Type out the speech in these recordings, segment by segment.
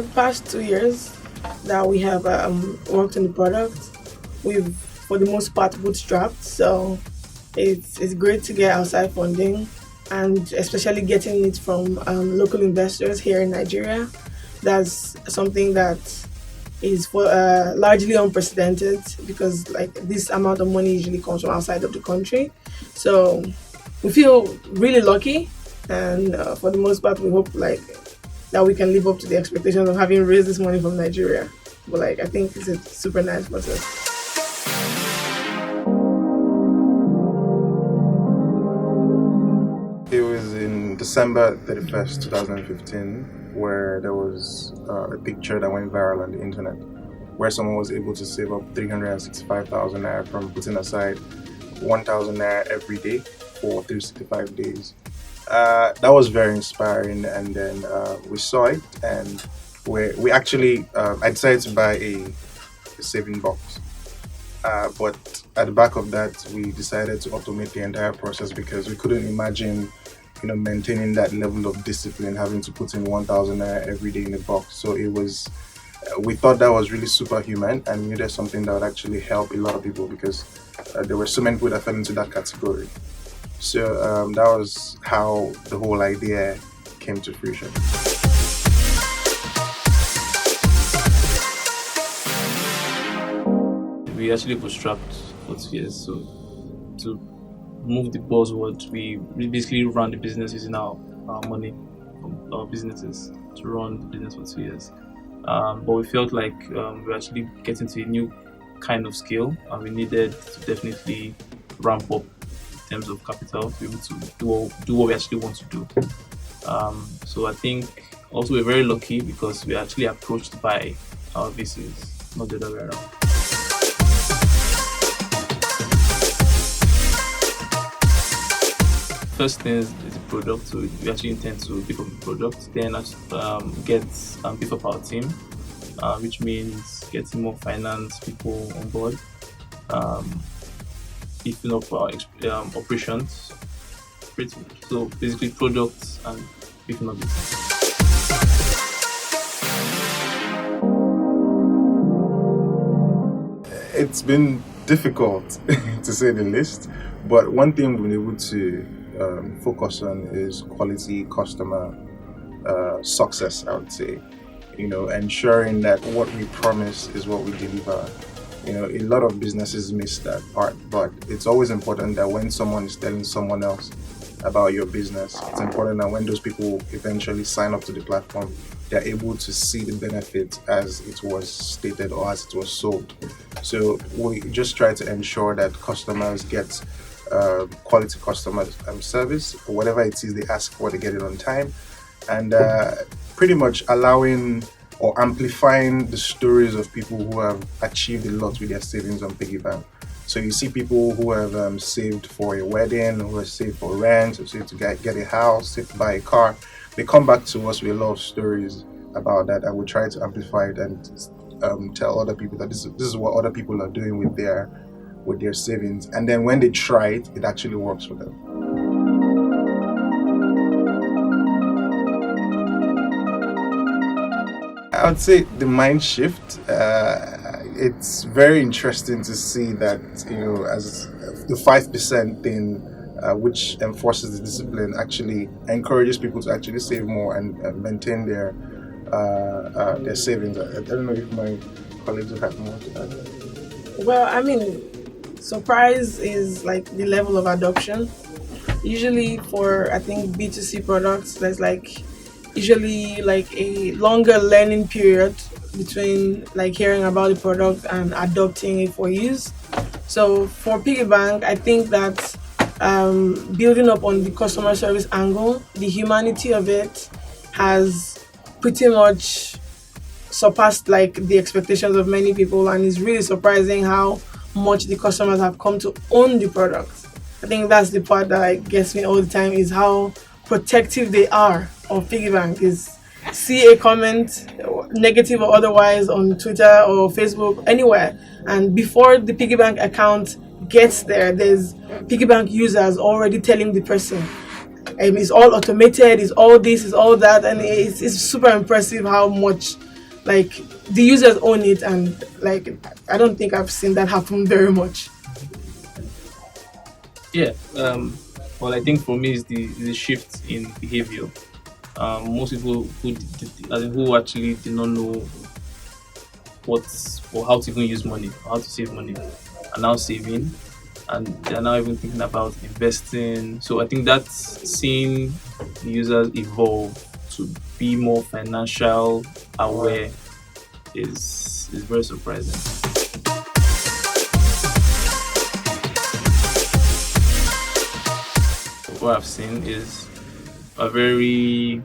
For the past 2 years that we have worked on the product, we've, for the most part, bootstrapped. So it's great to get outside funding, and especially getting it from local investors here in Nigeria. That's something that is for largely unprecedented, because like this amount of money usually comes from outside of the country. So we feel really lucky, and for the most part, we hope like that we can live up to the expectations of having raised this money from Nigeria. But like I think it's a super nice process. It was in December 31st, 2015, where there was a picture that went viral on the internet, where someone was able to save up 365,000 naira from putting aside 1,000 naira every day for 365 days. That was very inspiring, and then we saw it, and we actually, I decided to buy a saving box. But at the back of that, we decided to automate the entire process, because we couldn't imagine, maintaining that level of discipline, having to put in 1,000 naira every day in the box. So it was, we thought that was really superhuman, and we needed something that would actually help a lot of people, because there were so many people that fell into that category. So that was how the whole idea came to fruition. We actually bootstrapped for 2 years, so to move the buzzword, we basically ran the business using our money from our businesses to run the business for 2 years. But we felt like we were actually getting to a new kind of scale, and we needed to definitely ramp up in terms of capital to be able to do what we actually want to do. So I think also we're very lucky, because we're actually approached by our VCs, not the other way around. First thing is the product, so we actually intend to pick up the product, then beef up our team, which means getting more finance people on board, beefing up our operations, pretty much. So basically products and beefing up the team. It's been difficult to say the least, but one thing we've been able to focus on is quality customer success, I would say. Ensuring that what we promise is what we deliver. A lot of businesses miss that part, but it's always important that when someone is telling someone else about your business, it's important that when those people eventually sign up to the platform, they're able to see the benefit as it was stated or as it was sold. So we just try to ensure that customers get quality customer service, or whatever it is they ask for, they get it on time, and pretty much allowing or amplifying the stories of people who have achieved a lot with their savings on PiggyBank. So you see people who have saved for a wedding, who have saved for rent, who saved to get a house, saved to buy a car. They come back to us with a lot of stories about that, and we try to amplify it and tell other people that this is what other people are doing with their savings, and then when they try it, it actually works for them. I would say the mind shift. It's very interesting to see that, as the 5% thing, which enforces the discipline, actually encourages people to actually save more and maintain their savings. I don't know if my colleagues will have more to add. Well, I mean, surprise is like the level of adoption. Usually for, I think, B2C products, there's like usually like a longer learning period between like hearing about the product and adopting it for use. So for PiggyBank, I think that building up on the customer service angle, the humanity of it has pretty much surpassed like the expectations of many people, and it's really surprising how much the customers have come to own the product. I think that's the part that like gets me all the time, is how protective they are of PiggyBank. Is see a comment, negative or otherwise, on Twitter or Facebook, anywhere, and before the PiggyBank account gets there, there's PiggyBank users already telling the person, it's all automated, it's all this, it's all that, and it's super impressive how much like the users own it, and like I don't think I've seen that happen very much. Yeah. Well, I think for me is the shift in behavior. Most people who actually did not know what or how to even use money, or how to save money, are now saving, and they're now even thinking about investing. So I think that's seeing the users evolve to be more financial aware is very surprising. What I've seen is they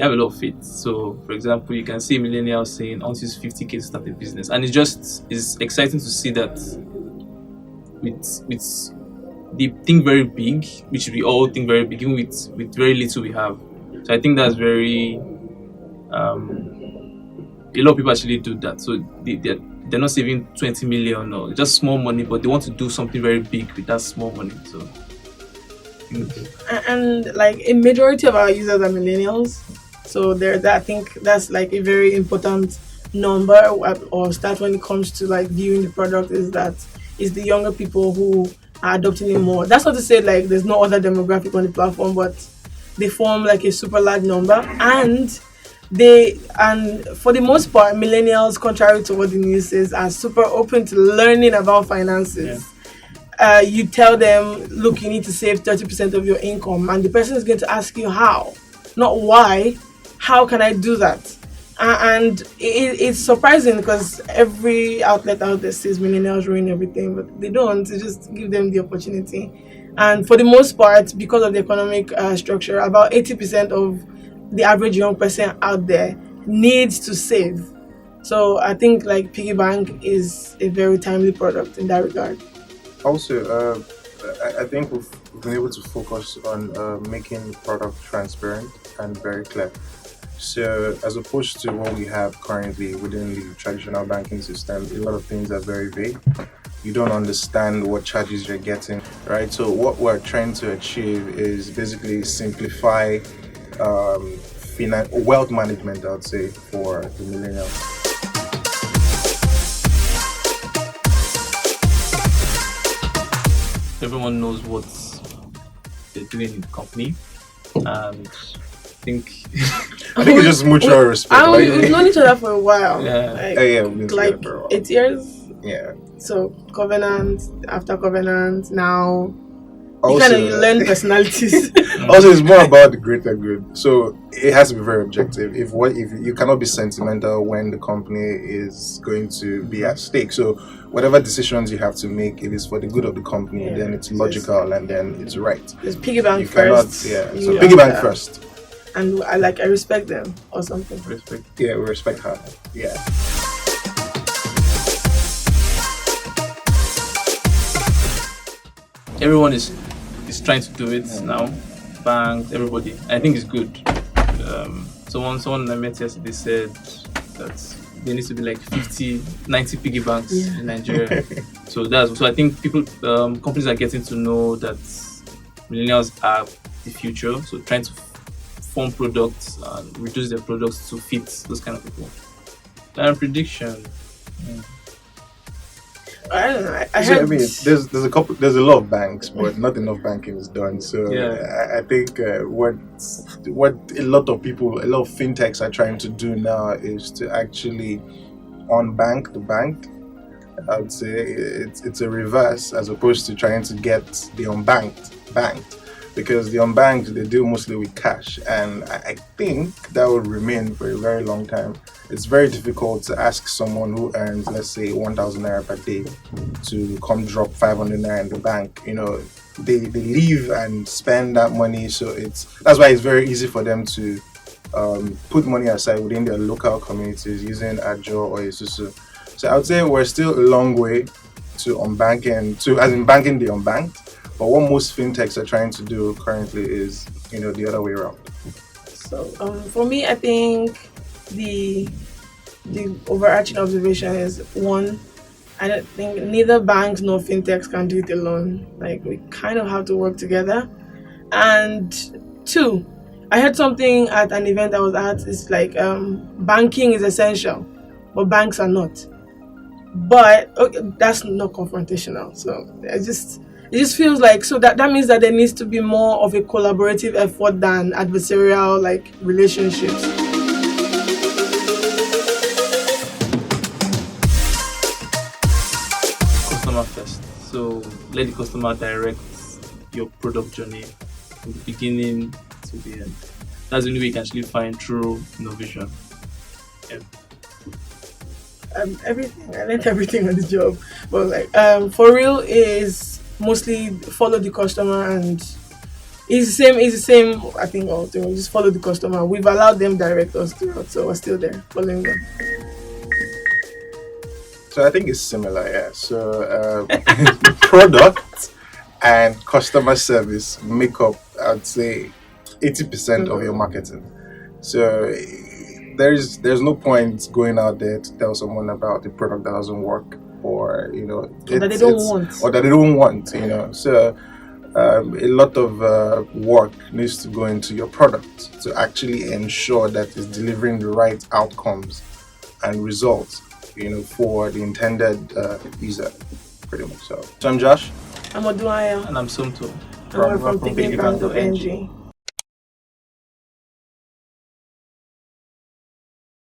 have a lot of faith. So, for example, you can see millennials saying, "I want to use 50K to start a business," and it's exciting to see that with they think very big, which we all think very big, even with very little we have. So I think that's very a lot of people actually do that. So they're not saving 20 million or just small money, but they want to do something very big with that small money. So. And like a majority of our users are millennials, so I think that's like a very important number or stat when it comes to like viewing the product, is that it's the younger people who are adopting it more. That's not to say like there's no other demographic on the platform, but they form like a super large number, and for the most part, millennials, contrary to what the news says, are super open to learning about finances. Yeah. You tell them, look, you need to save 30% of your income, and the person is going to ask you how, not why. How can I do that? And it's surprising because every outlet out there says millennials ruin everything, but they don't. They just give them the opportunity. And for the most part, because of the economic structure, about 80% of the average young person out there needs to save. So I think like PiggyBank is a very timely product in that regard. Also, I think we've been able to focus on making the product transparent and very clear. So, as opposed to what we have currently within the traditional banking system, a lot of things are very vague. You don't understand what charges you're getting, right? So, what we're trying to achieve is basically simplify wealth management, I would say, for the millennials. Everyone knows what they're doing in the company, and I think it's just mutual respect. We've known each other for a while. Yeah. We've been Like together for a while. 8 years. Yeah. So covenant after covenant, now you Also, kind of learn personalities. also, it's more about the greater good. So it has to be very objective. If you cannot be sentimental when the company is going to be at stake. So whatever decisions you have to make, it is for the good of the company. Yeah. Then it's logical and then it's right. It's PiggyBank You cannot, first. yeah. So You PiggyBank first. And I respect them or something. respect. Yeah, we respect her. Yeah. Everyone is trying to do it now. Banks, everybody. I think it's good. Someone I met yesterday said that there needs to be like 50, 90 piggy banks in Nigeria. So I think companies are getting to know that millennials are the future. So trying to form products and reduce their products to fit those kind of people. And prediction. I don't know. I mean, there's a lot of banks, but not enough banking is done. So Yeah. I think what a lot of fintechs are trying to do now is to actually unbank the bank. I would say it's a reverse, as opposed to trying to get the unbanked banked, because the unbanked, they deal mostly with cash, and I think that will remain for a very long time. It's very difficult to ask someone who earns, let's say, 1,000 naira per day to come drop 500 naira in the bank. You know, they leave and spend that money, so that's why it's very easy for them to put money aside within their local communities using Ajo or Isusu. So I would say we're still a long way to unbanking, as in banking the unbanked. But what most fintechs are trying to do currently is, the other way around. So for me, I think the overarching observation is, one, I don't think neither banks nor fintechs can do it alone. Like, we kind of have to work together. And two, I heard something at an event I was at. It's like banking is essential, but banks are not. But okay, that's not confrontational. So it just feels like, so that means that there needs to be more of a collaborative effort than adversarial like relationships. Customer first. So let the customer direct your product journey from the beginning to the end. That's the only way you can actually find true innovation. Yeah. Everything I learned everything on the job, but like for real is mostly follow the customer, and it's the same I think all the time. We just follow the customer. We've allowed them direct us throughout, so we're still there following them. So I think it's similar, yeah. So product and customer service make up, I'd say, 80% of your marketing. So there's no point going out there to tell someone about the product that doesn't work, or Or that they don't want. or that they don't want. So a lot of work needs to go into your product to actually ensure that it's delivering the right outcomes and results, for the intended user, pretty much. So I'm Josh. I'm Oduaya. And I'm Sumto. And we're from PiggyBank.ng.